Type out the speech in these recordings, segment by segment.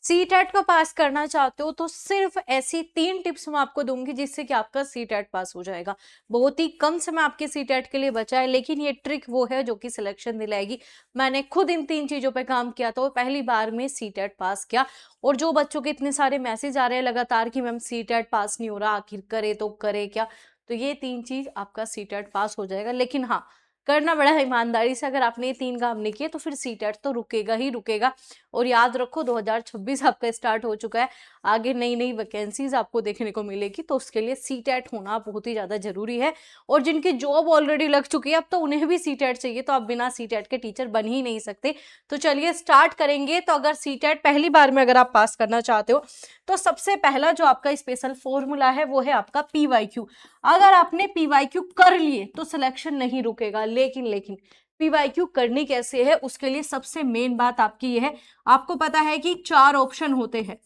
CTET को पास करना चाहते हो तो सिर्फ ऐसी 3 टिप्स मैं आपको दूंगी जिससे कि आपका सीटेट पास हो जाएगा। बहुत ही कम समय आपके सीटेट के लिए बचा है, लेकिन ये ट्रिक वो है जो कि सिलेक्शन दिलाएगी। मैंने खुद इन 3 चीजों पे काम किया था और पहली बार में सीटेट पास किया। और जो बच्चों के इतने सारे मैसेज आ रहे हैं लगातार कि मैम सीटेट पास नहीं हो रहा, आखिर करे तो करे क्या, तो ये 3 चीज आपका सीटेट पास हो जाएगा। लेकिन हाँ, करना बड़ा ईमानदारी से। अगर आपने ये 3 काम नहीं किए तो फिर सीटेट तो रुकेगा ही रुकेगा। और याद रखो 2026 आपका स्टार्ट हो चुका है, आगे नई नई वैकेंसीज आपको देखने को मिलेगी, तो उसके लिए सीटेट होना बहुत ही ज्यादा जरूरी है। और जिनकी जॉब ऑलरेडी लग चुकी है अब तो उन्हें भी सीटेट चाहिए, तो आप बिना सीटेट के टीचर बन ही नहीं सकते। तो चलिए स्टार्ट करेंगे। तो अगर सीटेट पहली बार में अगर आप पास करना चाहते हो तो सबसे पहला जो आपका स्पेशल फॉर्मूला है वो है आपका पीवाईक्यू। अगर आपने पीवाईक्यू कर लिए तो सिलेक्शन नहीं रुकेगा। लेकिन पीवाईक्यू करनी कैसे है, उसके लिए सबसे मेन बात आपकी ये है, आपको पता है कि 4 ऑप्शन होते हैं,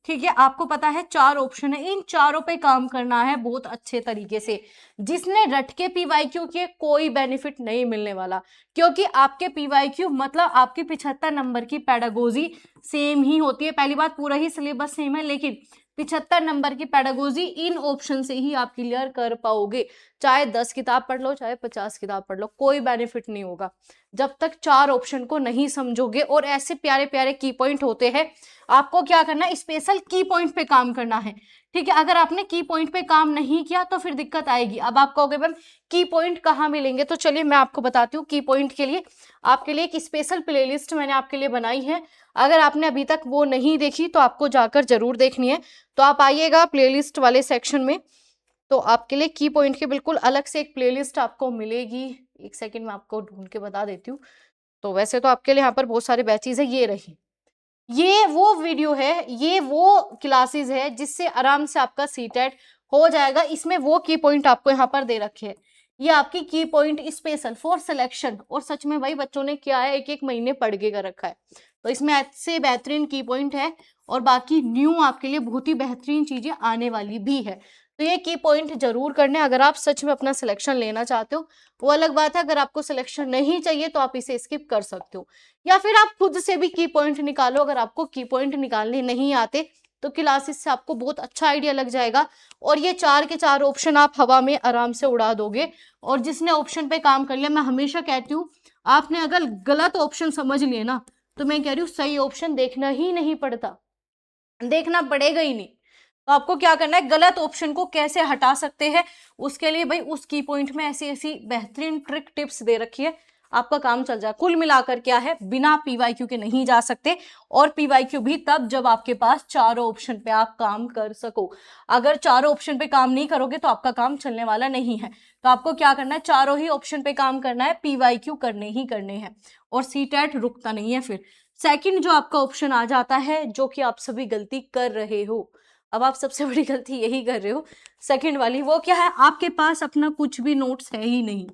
ठीक है, आपको पता है 4 ऑप्शन है, इन चारों पे काम करना है बहुत अच्छे तरीके से। जिसने रट के पीवाईक्यू किए कोई बेनिफिट नहीं मिलने वाला, क्योंकि आपके पीवाईक्यू मतलब आपकी 75 नंबर की पेडागोजी सेम ही होती है। पहली बात, पूरा ही सिलेबस सेम है, लेकिन 75 नंबर की पेडागोजी इन ऑप्शन से ही आप क्लियर कर पाओगे। चाहे 10 किताब पढ़ लो, चाहे 50 किताब पढ़ लो, कोई बेनिफिट नहीं होगा जब तक 4 ऑप्शन को नहीं समझोगे। और ऐसे प्यारे प्यारे की पॉइंट होते हैं, आपको क्या करना है, स्पेशल की पॉइंट पे काम करना है, ठीक है। अगर आपने की पॉइंट पे काम नहीं किया तो फिर दिक्कत आएगी। अब आप कहोगे मैम की पॉइंट कहाँ मिलेंगे, तो चलिए मैं आपको बताती हूँ। की पॉइंट के लिए आपके लिए एक स्पेशल प्लेलिस्ट मैंने आपके लिए बनाई है, अगर आपने अभी तक वो नहीं देखी तो आपको जाकर जरूर देखनी है। तो आप आइएगा प्लेलिस्ट वाले सेक्शन में, तो आपके लिए की पॉइंट की बिल्कुल अलग से एक प्लेलिस्ट आपको मिलेगी। एक सेकंड में आपको ढूंढ के बता देती हूँ। तो वैसे तो आपके लिए यहाँ पर बहुत सारे बैचेज है, ये रही, ये वो वीडियो है, ये वो क्लासेस है जिससे आराम से आपका सीटेट हो जाएगा। इसमें वो की पॉइंट आपको यहाँ पर दे रखे हैं, ये आपकी की पॉइंट स्पेशल फॉर सिलेक्शन। और सच में भाई बच्चों ने क्या है, एक एक महीने पढ़ के कर रखा है, तो इसमें ऐसे बेहतरीन की पॉइंट है। और बाकी न्यू आपके लिए बहुत ही बेहतरीन चीजें आने वाली भी है, तो ये की पॉइंट जरूर करने अगर आप सच में अपना सिलेक्शन लेना चाहते हो। वो अलग बात है, अगर आपको सिलेक्शन नहीं चाहिए तो आप इसे स्किप कर सकते हो, या फिर आप खुद से भी की पॉइंट निकालो। अगर आपको की पॉइंट निकालने नहीं आते तो क्लासेस से आपको बहुत अच्छा आइडिया लग जाएगा, और ये 4 के 4 ऑप्शन आप हवा में आराम से उड़ा दोगे। और जिसने ऑप्शन पे काम कर लिया, मैं हमेशा कहती हूँ, आपने अगर गलत ऑप्शन समझ लिए ना, तो मैं कह रही हूँ सही ऑप्शन देखना ही नहीं पड़ता, देखना पड़ेगा ही नहीं। तो आपको क्या करना है, गलत ऑप्शन को कैसे हटा सकते हैं, उसके लिए भाई उस की पॉइंट में ऐसी ऐसी बेहतरीन ट्रिक टिप्स दे रखी है, आपका काम चल जाए। कुल मिलाकर क्या है, बिना पीवाईक्यू के नहीं जा सकते, और पीवाईक्यू भी तब जब आपके पास चारों ऑप्शन पे आप काम कर सको। अगर चारों ऑप्शन पे काम नहीं करोगे तो आपका काम चलने वाला नहीं है। तो आपको क्या करना है, चारों ही ऑप्शन पे काम करना है, पीवाईक्यू करने ही करने हैं, और सीटेट रुकता नहीं है। फिर सेकंड जो आपका ऑप्शन आ जाता है, जो कि आप सभी गलती कर रहे हो, अब आप सबसे बड़ी गलती यही कर रहे हो सेकंड वाली, वो क्या है, आपके पास अपना कुछ भी नोट्स है ही नहीं,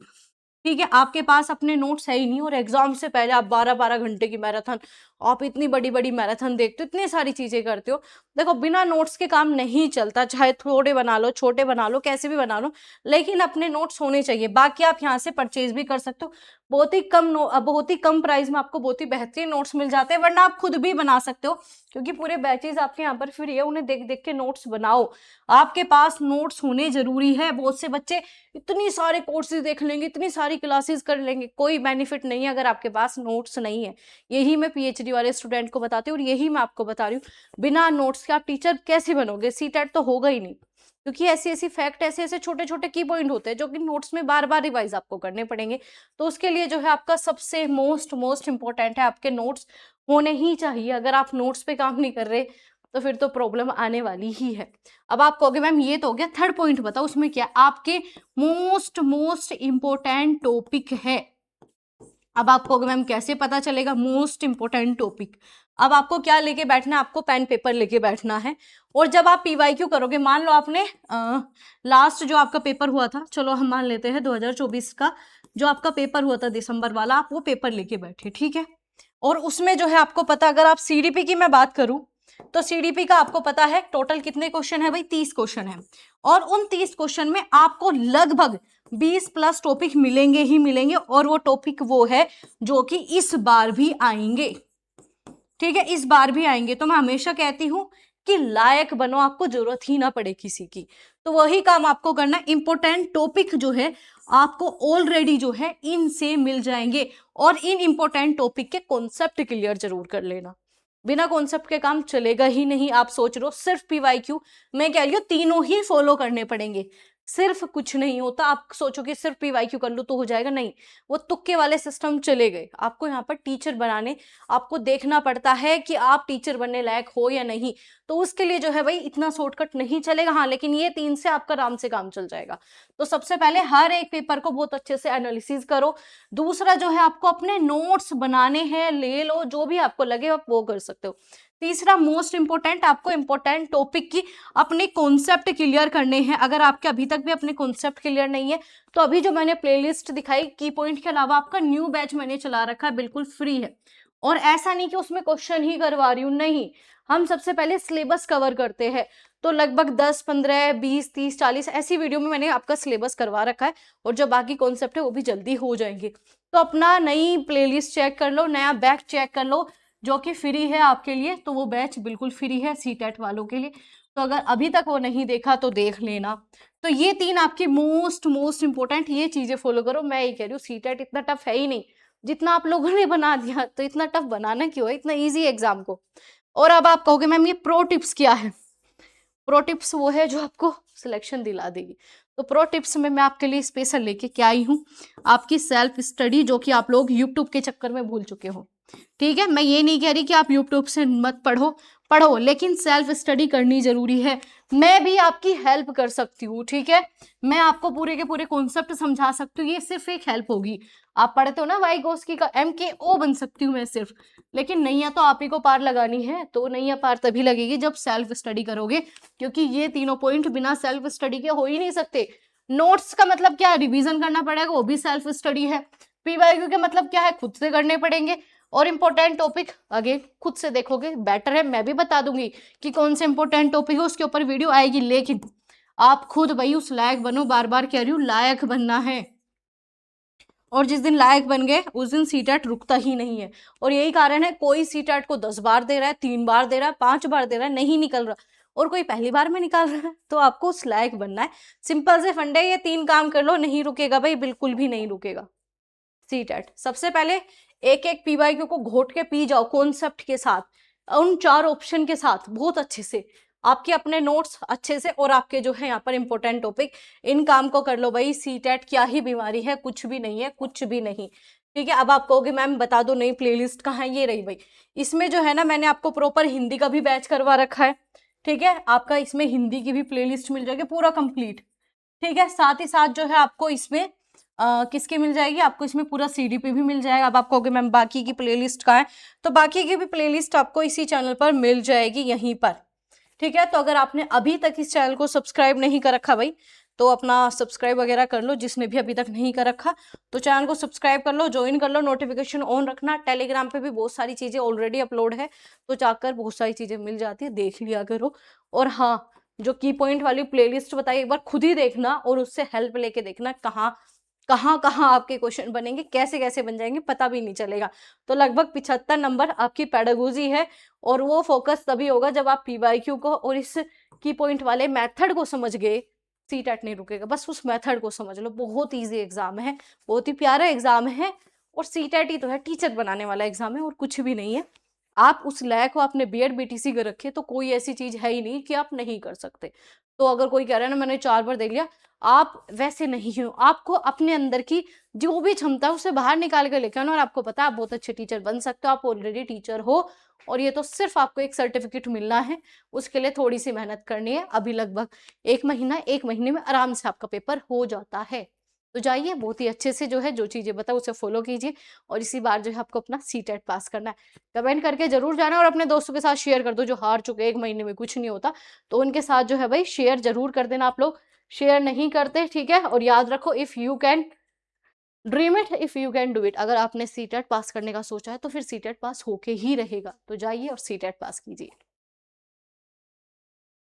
ठीक है, आपके पास अपने नोट्स है ही नहीं। और एग्जाम से पहले आप 12-12 घंटे की मैराथन, आप इतनी बड़ी बड़ी मैराथन देखते हो, इतनी सारी चीजें करते हो। देखो बिना नोट्स के काम नहीं चलता, चाहे थोड़े बना लो, छोटे बना लो, कैसे भी बना लो, लेकिन अपने नोट्स होने चाहिए। बाकी आप यहाँ से परचेज भी कर सकते हो, बहुत ही कम प्राइस में आपको बहुत ही बेहतरीन नोट्स मिल जाते हैं, वरना आप खुद भी बना सकते हो, क्योंकि पूरे बैचेज आपके यहाँ पर फ्री है, उन्हें देख देख के नोट्स बनाओ। आपके पास नोट्स होने जरूरी है। बहुत से बच्चे इतनी सारे कोर्सेज देख लेंगे, इतनी सारी क्लासेस कर लेंगे, कोई बेनिफिट नहीं है अगर आपके पास नोट्स नहीं है। यही मैं पीएचडी वाले स्टूडेंट को बताती हूँ, और यही मैं आपको बता रही हूँ, बिना नोट्स के आप टीचर कैसे बनोगे, सीटेट तो होगा ही नहीं, क्योंकि ऐसे ऐसे फैक्ट, ऐसे ऐसे छोटे छोटे की पॉइंट होते हैं जो कि नोट्स में बार बार रिवाइज आपको करने पड़ेंगे। तो उसके लिए जो है आपका सबसे मोस्ट इंपॉर्टेंट है, आपके नोट्स होने ही चाहिए। अगर आप नोट्स पे काम नहीं कर रहे तो फिर तो प्रॉब्लम आने वाली ही है। अब आप कहोगे मैम ये तो हो गया, थर्ड पॉइंट बताओ उसमें क्या, आपके मोस्ट इंपॉर्टेंट टॉपिक है। अब आपको मैम कैसे पता चलेगा मोस्ट इंपोर्टेंट टॉपिक, अब आपको क्या लेके बैठना है, आपको पेन पेपर लेके बैठना है। और जब आप पीवाईक्यू करोगे, मान लो आपने लास्ट जो आपका पेपर हुआ था, चलो हम मान लेते हैं 2024 का जो आपका पेपर हुआ था दिसंबर वाला, आप वो पेपर लेके बैठे, ठीक है। और उसमें जो है आपको पता, अगर आप सीडीपी की मैं बात करूं तो सीडीपी का आपको पता है टोटल कितने क्वेश्चन है भाई, 30 क्वेश्चन है। और उन 30 क्वेश्चन में आपको लगभग 20+ टॉपिक मिलेंगे ही मिलेंगे, और वो टॉपिक वो है जो कि इस बार भी आएंगे। ठीक है, इस बार भी आएंगे। तो मैं हमेशा कहती हूँ कि लायक बनो, आपको जरूरत ही ना पड़े किसी की। तो वही काम आपको करना, इंपॉर्टेंट टॉपिक जो है आपको ऑलरेडी जो है इनसे मिल जाएंगे, और इन इंपॉर्टेंट टॉपिक के कॉन्सेप्ट क्लियर जरूर कर लेना। बिना कॉन्सेप्ट के काम चलेगा ही नहीं। आप सोच रहे हो सिर्फ पीवाईक्यू, मैं कह रही हूँ तीनों ही फॉलो करने पड़ेंगे, सिर्फ कुछ नहीं होता। आप सोचो कि सिर्फ पीवाईक्यू कर लो तो हो जाएगा, नहीं, वो तुक्के वाले सिस्टम चले गए। आपको यहाँ पर टीचर बनाने, आपको देखना पड़ता है कि आप टीचर बनने लायक हो या नहीं। तो उसके लिए जो है भाई इतना शॉर्टकट नहीं चलेगा, हाँ, लेकिन ये 3 से आपका आराम से काम चल जाएगा। तो सबसे पहले हर एक पेपर को बहुत अच्छे से एनालिसिस करो। दूसरा जो है आपको अपने नोट्स बनाने हैं, ले लो, जो भी आपको लगे आप वो कर सकते हो। तीसरा मोस्ट इंपोर्टेंट, आपको इंपोर्टेंट टॉपिक की अपने कॉन्सेप्ट क्लियर करने हैं। अगर आपके अभी तक भी अपने कॉन्सेप्ट क्लियर नहीं है तो अभी जो मैंने प्लेलिस्ट दिखाई की पॉइंट के अलावा आपका न्यू बैच मैंने चला रखा है, बिल्कुल फ्री है। और ऐसा नहीं कि उसमें क्वेश्चन ही करवा रही हूँ, नहीं, हम सबसे पहले सिलेबस कवर करते हैं। तो लगभग 10, 15, 20, 30, 40 ऐसी वीडियो में मैंने आपका सिलेबस करवा रखा है, और जो बाकी कॉन्सेप्ट है वो भी जल्दी हो जाएंगे। तो अपना नई प्लेलिस्ट चेक कर लो, नया बैच चेक कर लो जो कि फ्री है आपके लिए। तो वो बैच बिल्कुल फ्री है सीटेट वालों के लिए। तो अगर अभी तक वो नहीं देखा तो देख लेना। तो ये 3 आपकी मोस्ट इंपोर्टेंट ये चीजें फॉलो करो। मैं ये कह रही हूँ सीटेट इतना टफ है ही नहीं, जितना आप लोगों ने बना दिया। तो इतना टफ बनाना क्यों है, इतना ईजी एग्जाम को। और अब आप कहोगे मैम ये प्रो टिप्स क्या है? प्रो टिप्स वो है जो आपको सिलेक्शन दिला देगी। तो प्रो टिप्स में मैं आपके लिए स्पेशल लेके क्या आई हूँ, आपकी सेल्फ स्टडी, जो कि आप लोग यूट्यूब के चक्कर में भूल चुके हो। ठीक है, मैं ये नहीं कह रही कि आप यूट्यूब से मत पढ़ो, पढ़ो, लेकिन सेल्फ स्टडी करनी जरूरी है। मैं भी आपकी हेल्प कर सकती हूँ, ठीक है, मैं आपको पूरे के पूरे कॉन्सेप्ट समझा सकती हूँ, ये सिर्फ एक हेल्प होगी। आप पढ़ते हो ना वाइगोस्की का MKO बन सकती हूँ मैं सिर्फ, लेकिन नैया तो आप ही को पार लगानी है। तो नैया पार तभी लगेगी जब सेल्फ स्टडी करोगे, क्योंकि ये तीनों पॉइंट बिना सेल्फ स्टडी के हो ही नहीं सकते। नोट्स का मतलब क्या है, रिवीजन करना पड़ेगा, वो भी सेल्फ स्टडी है। पीवाईक्यू के मतलब क्या है, खुद से करने पड़ेंगे। और इंपॉर्टेंट टॉपिक अगेन खुद से देखोगे बेटर है। मैं भी बता दूंगी कि कौन से इंपॉर्टेंट टॉपिक है, उसके ऊपर वीडियो आएगी, लेकिन आप खुद भाई उस लायक बनो। बार बार कह रही हूँ, लायक बनना है। और जिस दिन लायक बन गए उस दिन सीटेट रुकता ही नहीं है। और यही कारण है कोई सीटेट को 10 बार दे रहा है, 3 बार दे रहा है, 5 बार दे रहा है, नहीं निकल रहा, और कोई पहली बार में निकाल रहा है। तो आपको उस लायक बनना है। सिंपल से फंडे, ये 3 काम कर लो, नहीं रुकेगा भाई, बिल्कुल भी नहीं रुकेगा सीटेट। सबसे पहले एक एक पीवाईक्यू को घोट के पी जाओ कॉन्सेप्ट के साथ, उन 4 ऑप्शन के साथ बहुत अच्छे से, आपके अपने नोट्स अच्छे से, और आपके जो है यहाँ पर इंपॉर्टेंट टॉपिक, इन काम को कर लो भाई। सीटेट क्या ही बीमारी है, कुछ भी नहीं है, कुछ भी नहीं। ठीक है, अब आप कहोगे मैम बता दो नई प्लेलिस्ट कहाँ है, ये रही भाई। इसमें जो है ना मैंने आपको प्रॉपर हिंदी का भी बैच करवा रखा है। ठीक है, आपका इसमें हिंदी की भी प्लेलिस्ट मिल जाएगी पूरा कंप्लीट। ठीक है, साथ ही साथ जो है आपको इसमें किसकी मिल जाएगी, आपको इसमें पूरा CDP भी मिल जाएगा। अब आप कहोगे मैम बाकी की प्लेलिस्ट कहाँ है, तो बाकी की भी प्लेलिस्ट आपको इसी चैनल पर मिल जाएगी यहीं पर। ठीक है, तो अगर आपने अभी तक इस चैनल को सब्सक्राइब नहीं कर रखा भाई, तो अपना सब्सक्राइब वगैरह कर लो, जिसने भी अभी तक नहीं कर रखा तो चैनल को सब्सक्राइब कर लो, ज्वाइन कर लो, नोटिफिकेशन ऑन रखना। टेलीग्राम पे भी बहुत सारी चीजें ऑलरेडी अपलोड है, तो जाकर बहुत सारी चीजें मिल जाती है, देख लिया करो। और हाँ, जो की पॉइंट वाली प्लेलिस्ट बताई एक बार खुद ही देखना, और उससे हेल्प लेके देखना कहाँ आपके क्वेश्चन बनेंगे, कैसे कैसे बन जाएंगे, पता भी नहीं चलेगा। तो लगभग 75 नंबर आपकी पेडागोजी है, और वो फोकस तभी होगा जब आप पीवाईक्यू को और इस की पॉइंट वाले मेथड को समझ गए। सीटेट नहीं रुकेगा, बस उस मेथड को समझ लो। बहुत इजी एग्जाम है, बहुत ही प्यारा एग्जाम है, और सीटेट ही तो है, टीचर बनाने वाला एग्जाम है, और कुछ भी नहीं है। आप उस लायक को आपने BEd BTC कर रखे, तो कोई ऐसी चीज है ही नहीं कि आप नहीं कर सकते। तो अगर कोई कह रहा है ना मैंने 4 बार देख लिया, आप वैसे नहीं हो। आपको अपने अंदर की जो भी क्षमता है उसे बाहर निकाल के लेकर आना, और आपको पता है आप बहुत अच्छे टीचर बन सकते हो। आप ऑलरेडी टीचर हो, और ये तो सिर्फ आपको एक सर्टिफिकेट मिलना है, उसके लिए थोड़ी सी मेहनत करनी है। अभी लगभग 1 महीने में आराम से आपका पेपर हो जाता है। तो जाइए, बहुत ही अच्छे से जो है जो चीजें बताओ उसे फॉलो कीजिए, और इसी बार जो है आपको अपना सीटेट पास करना है। कमेंट करके जरूर जाना, और अपने दोस्तों के साथ शेयर कर दो जो हार चुके, 1 महीने में कुछ नहीं होता, तो उनके साथ जो है भाई शेयर जरूर कर देना। आप लोग शेयर नहीं करते, ठीक है। और याद रखो, if you can dream it, if you can do it. अगर आपने सीटेट पास करने का सोचा है तो फिर सीटेट पास होके ही रहेगा। तो जाइए और सीटेट पास कीजिए।